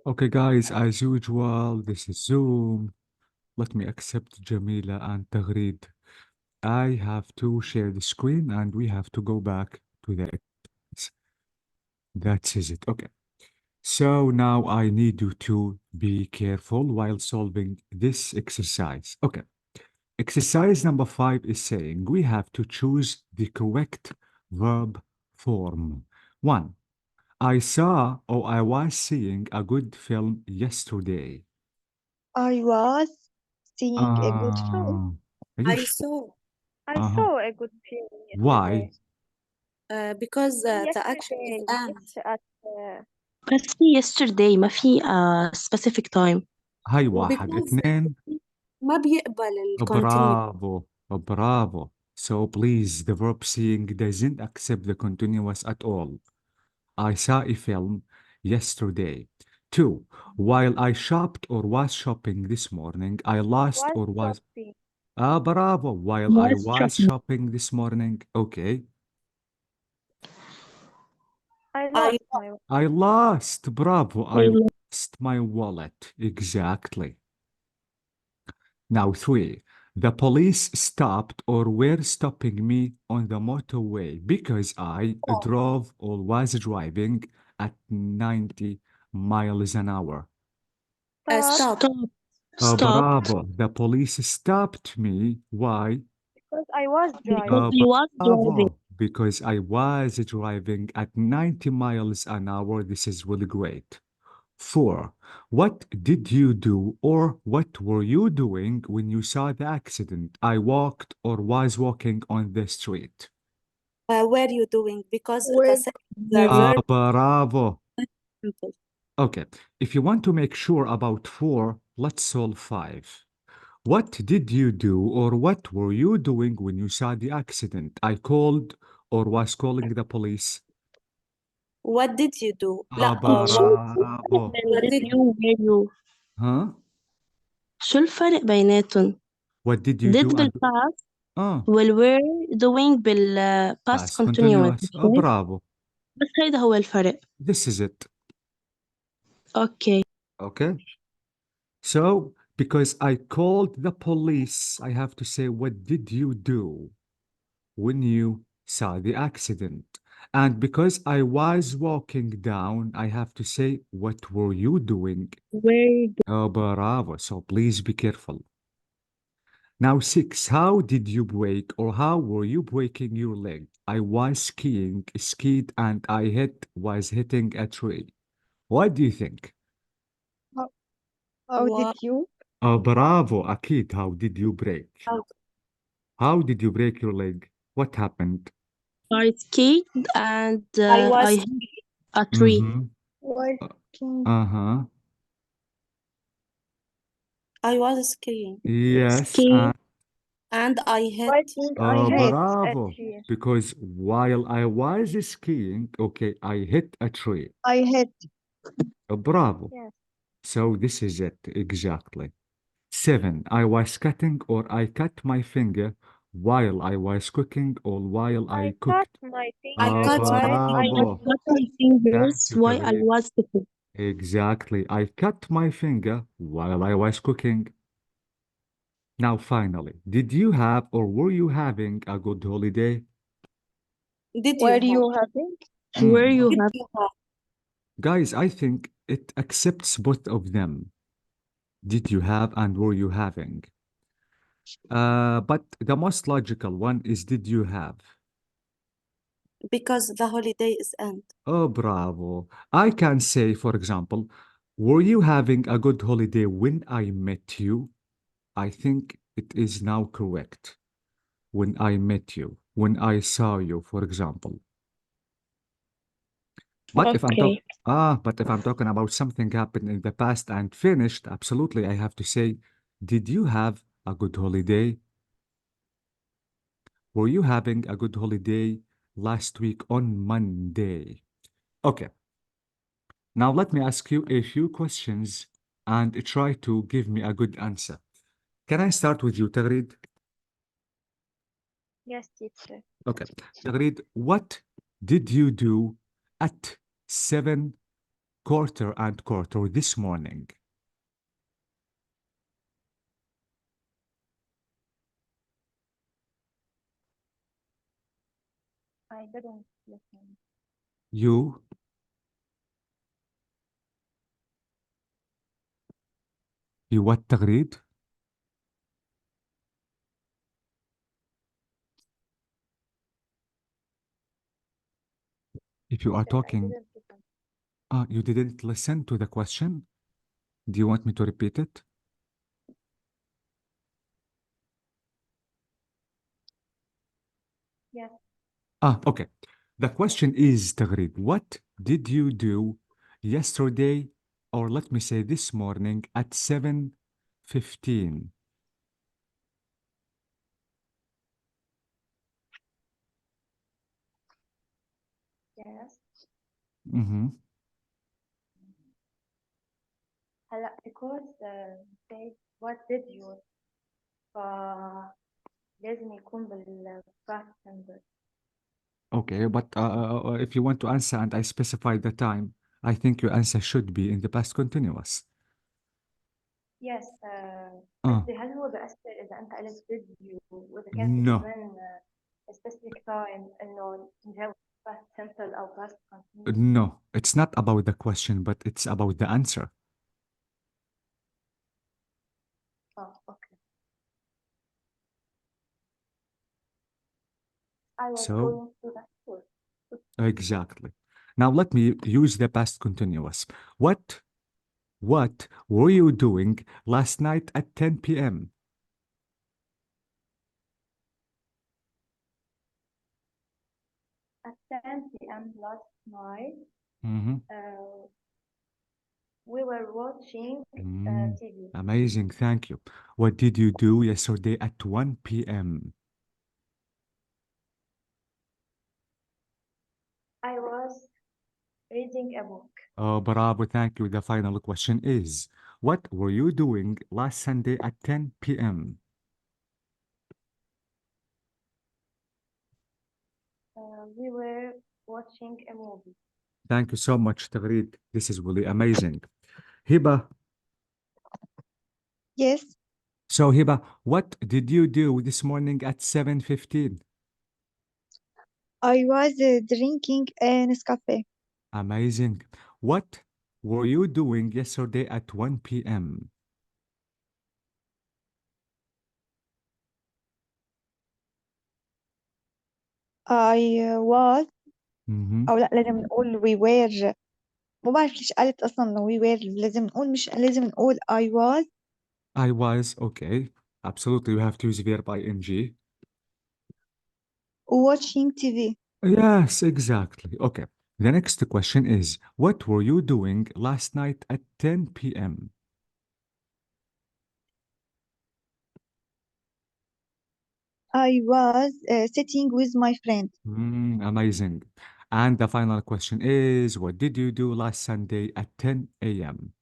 Okay, guys, as usual, this is Zoom. Let me accept Jamila and Taghreed. I have to share the screen and we have to go back to the exercise. That is it. Okay. So now I need you to be careful while solving this exercise. Okay. Exercise number 5 is saying we have to choose the correct verb form. 1. I saw or I was seeing a good film yesterday. I was seeing a good film. Are you I sure? saw I Uh-huh. saw a good film Why? yesterday. because the action is Yesterday, and it's at uh, بس في yesterday ما في specific time. هاي واحد وبيكوز اثنين. ما بيقبل الكونتينيو. Bravo. So please, the verb seeing doesn't accept the continuous at all. I saw a film yesterday. 2. While I shopped or was shopping this morning, I lost was or was. shopping. Bravo. While I Was was shopping. shopping this morning. Okay. I I lost my I lost. Bravo. I I lost my wallet. Exactly. Now, 3. The police stopped or were stopping me on the motorway because I drove or was driving at 90 miles an hour. stop stop Stop. Stop. Bravo. The police stopped me. Why? because I was Because driving. he was driving. Bravo. Because I was driving at 90 miles an hour. This is really great. 4. What did you do or what were you doing when you saw the accident? I walked or was walking on the street. were you doing because Where the verb Bravo. simple. Okay. If you want to make sure about 4, let's solve 5. What did you do or what were you doing when you saw the accident? I called or was calling the police. What did you do؟ لا Bravo. what did did you were you Huh? شو الفرق بيناتهم؟ What did you did do and بالpast ah were doing بالpast past continuous continuous. مش هيك؟ Bravo. بس هيدا هو الفرق. This is it. Okay. Okay. So, because I called the police, I have to say, what did you do when you saw the accident? And because I was walking down, I have to say, what were you doing? Where Bravo. So please be careful. Now, 6. How did you break or how were you breaking your leg? I was skied, and I was hitting a tree. What do you think? how did Wow. you? Bravo, أكيد. How did you break? How- How did you break your leg? What happened? I skied and I was I hit a tree. Mm-hmm. Working. Uh-huh. I was skiing Yes. Skiing. and I hit Working. I hit a Bravo. tree. Because while I was skiing, okay, I hit a tree. I hit. Bravo. Yes. So this is it, exactly. 7. I was cutting or I cut my finger while I was cooking or while I I cut cooked. my I finger cut my while I finger was Bravo. Cut my cooking. fingers Thank you, while I Tagreed. was cooking. Exactly. I cut my finger while I was cooking. Now, finally, did you have or were you having a good holiday? did you Were have you having? Where you did have you have Guys, I think it accepts both of them. Did you have and were you having? But the most logical one is did you have? because the holiday is end. Oh, bravo. I can say, for example, were you having a good holiday when I met you? I think it is now correct. When I met you, when I saw you, for example. But if I'm okay. but if I'm talking about something happened in the past and finished, absolutely, I have to say, did you have a good holiday? Were you having a good holiday last week on Monday? Okay. Now let me ask you a few questions and try to give me a good answer. Can I start with you, Tagreed? Yes, teacher. Okay. Tagreed, what did you do at 7 quarter and quarter this morning? I didn't listen. You what تغريد? If you are I talking, didn't listen. you didn't listen to the question? Do you want me to repeat it? Yes. Okay. The question is, تغريد, what did you do yesterday, or let me say this morning at 7:15? Yes. Mm-hmm. هلا because say what did you فلازم يكون past simple. Okay, but if you want to answer and I specify the time, I think your answer should be in the past continuous. Yes. Uh, قصدي هل هو بأثر إذا أنت قلت did you وإذا كان في no, كمان specific time إنه نجاوب past simple أو past continuous. no, it's not about the question, but it's about the answer. Okay. I was So, going to the school. exactly. Now let me use the past continuous. What were you doing last night at 10 p.m.? At 10 p.m. last night, Mm-hmm. we were watching TV. Amazing, thank you. What did you do yesterday at 1 p.m.? I was reading a book. Oh, bravo, thank you. The final question is, what were you doing last Sunday at 10 p.m.? We were watching a movie. Thank you so much, Tagreed. This is really amazing. Hiba, Yes. so Hiba, what did you do this morning at 7:15? I was drinking a Nescafe. Amazing. What were you doing yesterday at 1 p.m.? I was Mm-hmm. أو لأ لازم نقول we were ما بعرف ليش قالت أصلا إنه we were لازم نقول مش لازم نقول I was I was, okay. Absolutely, you have to use verb ing. watching TV. Yes, exactly. Okay. The next question is, what were you doing last night at 10 p.m.? I was sitting with my friend. Amazing. And the final question is, what did you do last Sunday at 10 a.m.?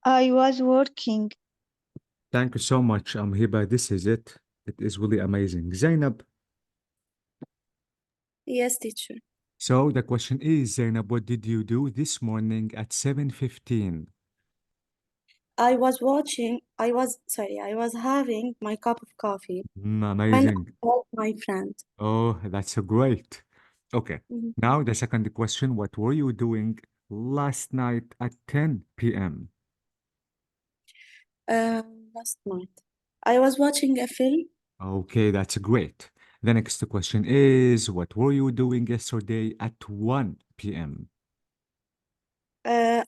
I was working. Thank you so much, Hiba. This is it. It is really amazing. Zainab. Yes, teacher. So the question is, Zainab, what did you do this morning at 7:15? I was having my cup of coffee when I Amazing. called my friend. Oh, that's so great. Okay. Mhm. Now the second question, what were you doing last night at 10 p.m.? Last night. I was watching a film. Okay, that's great. The next question is, what were you doing yesterday at 1 p.m.?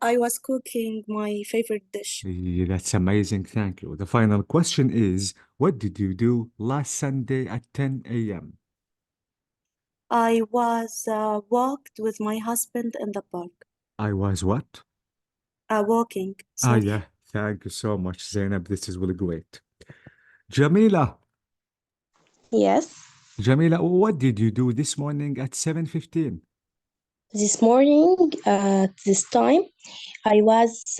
I was cooking my favorite dish. That's amazing, thank you. The final question is, what did you do last Sunday at 10 a.m.? I was walked with my husband in the park. I was what? Walking, Ah, sorry. yeah, thank you so much, Zainab. This is really great. Jamila, Yes. Jamila, what did you do this morning at 7:15? This morning at this time, I was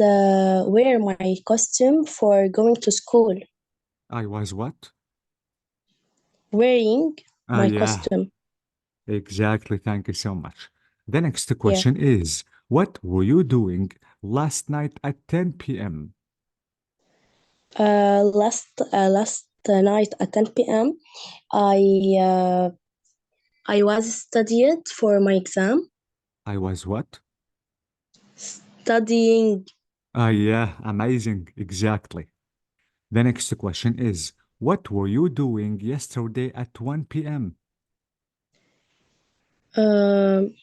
wear my costume for going to school. I was what? Wearing Ah, my yeah, costume. exactly. Thank you so much. The next Yeah. question is, what were you doing last night at 10 p.m.? Last night at 10 p.m. I was studied for my exam. I was what? Studying. Yeah, amazing. Exactly. The next question is, what were you doing yesterday at 1 p.m.? Um,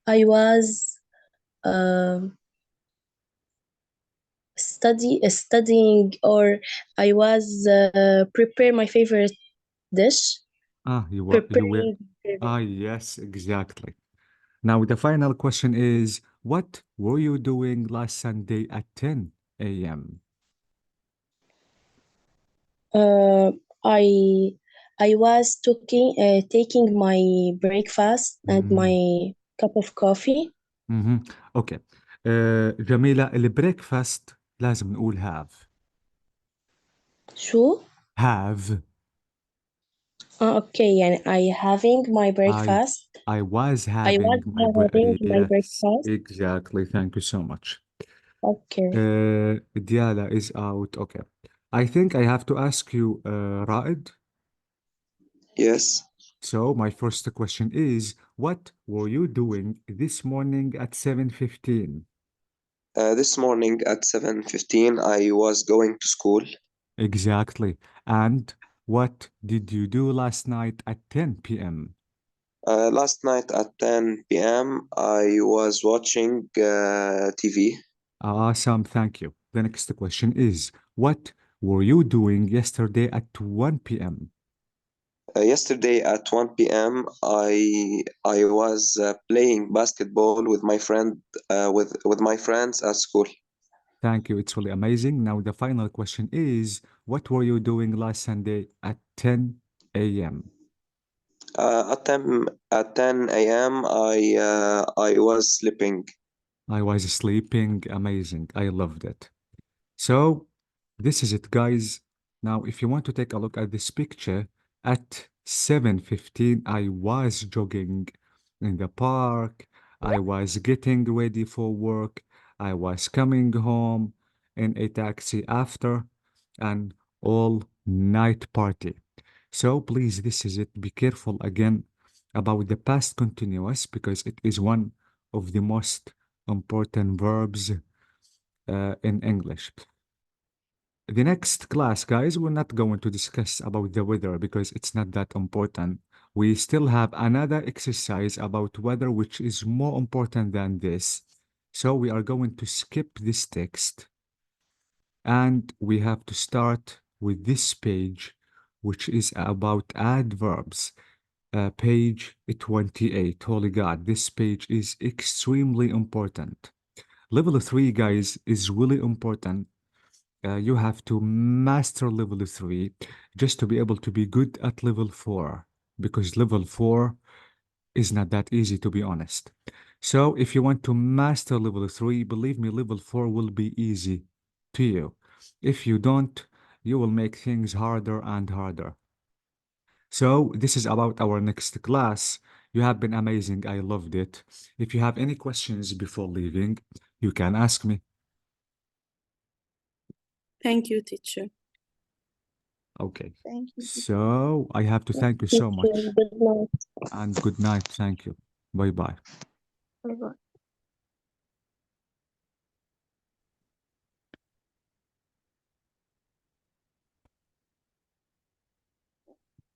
I was studying, or I was prepare my favorite dish. You were, Preparing. yes, exactly. Now, the final question is, what were you doing last Sunday at 10 a.m.? Uh, I I was taking my breakfast and Mm, my cup of coffee. اوكي. جميلة، البريكفاست لازم نقول have. شو؟ Have. اوكي، يعني I having my I breakfast. I was I was having my having my yes, breakfast. exactly. Thank you so much. Okay. Diala is out. Okay. I think I have to ask you, Raed. Yes. So my first question is, what were you doing this morning at 7:15? This morning at 7:15, I was going to school. Exactly. And what did you do last night at 10 p.m.? Last night at 10 p.m., I was watching TV. Awesome, thank you. The next question is, what were you doing yesterday at 1 p.m.? Yesterday at 1 p.m., I was playing basketball with my friends at school. Thank you, it's really amazing. Now the final question is, what were you doing last Sunday at 10 a.m.? At 10 a.m., I was sleeping. I was sleeping. Amazing. I loved it. So this is it, guys. Now, if you want to take a look at this picture, at 7:15, I was jogging in the park. I was getting ready for work. I was coming home in a taxi after an all-night party. So please, this is it. Be careful again about the past continuous because it is one of the most important verbs in English. The next class, guys, we're not going to discuss about the weather because it's not that important. We still have another exercise about weather, which is more important than this. So we are going to skip this text and we have to start with this page, which is about adverbs. Page 28. Holy God, this page is extremely important. Level 3, guys, is really important. You have to master level 3 just to be able to be good at level 4 because level 4 is not that easy, to be honest. So if you want to master level 3, believe me, level 4 will be easy to you. If you don't, you will make things harder and harder. So this is about our next class. You have been amazing. I loved it. If you have any questions before leaving, you can ask me. Thank you, teacher. Okay. Thank you. So I have to thank you so much. Good night. And good night. Thank you. Bye bye. Bye bye.